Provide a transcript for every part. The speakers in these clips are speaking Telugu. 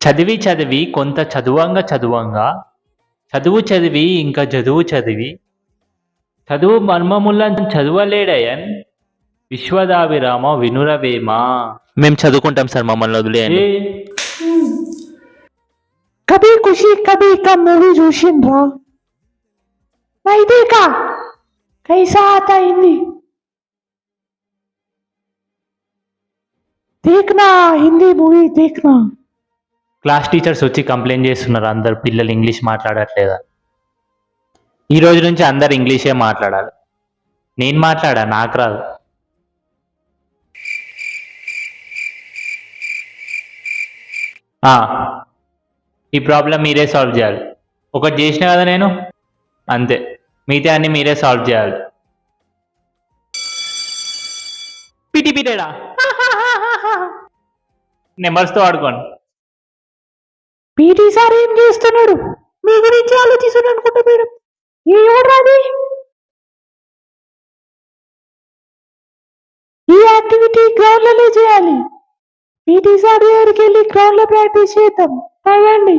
చదివి చదివి కొంత చదువంగా చదువంగా చదువు చదివి ఇంకా చదువు చదివి చదువు మర్మములను చదువలేడయన్ విశ్వదాభిరామ వినురవేమ. మేము చదువుకుంటాం సార్, మమ్మల్ని వదిలేయండి. కభీ ఖుషి కభీ గమ్ మూవీ చూసిండ్రా? नहीं देखा? कैसा आता हिंदी? देखना हिंदी मूवी देखना. క్లాస్ టీచర్స్ వచ్చి కంప్లైంట్ చేస్తున్నారు, అందరు పిల్లలు ఇంగ్లీష్ మాట్లాడట్లేదా. ఈ రోజు నుంచి అందరు ఇంగ్లీషే మాట్లాడాలి. నేను మాట్లాడా, నాకు రాదు. ఈ ప్రాబ్లం మీరే సాల్వ్ చేయాలి. ఒకటి చేసిన కదా నేను, అంతే. మిగతా అన్ని మీరే సాల్వ్ చేయాలి. పిటి పిటేడా నెంబర్స్తో ఆడుకోండి. పీటీ సార్ ఏం చేస్తున్నాడు? మీ గురించి ఆలోచిస్తున్నాడు అనుకుంటా మేడం. ఎవరాది? ఈ యాక్టివిటీ గ్రౌండ్ లోనే చేయాలి. పీటీ సార్ దగ్గరికి వెళ్ళి గ్రౌండ్ లో ప్రాక్టీస్ చేద్దాం. పదండి.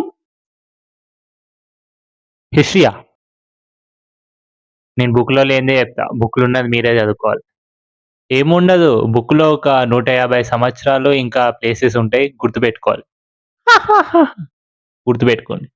హిస్టరీయా? నేను బుక్లో లేదే చెప్తా, బుక్లో ఉన్నది మీరే చదువుకోవాలి. ఏముండదు బుక్లో, ఒక 150 సంవత్సరాలు ఇంకా ప్లేసెస్ ఉంటాయి, గుర్తుపెట్టుకోవాలి. గుర్తుపెట్టుకోండి.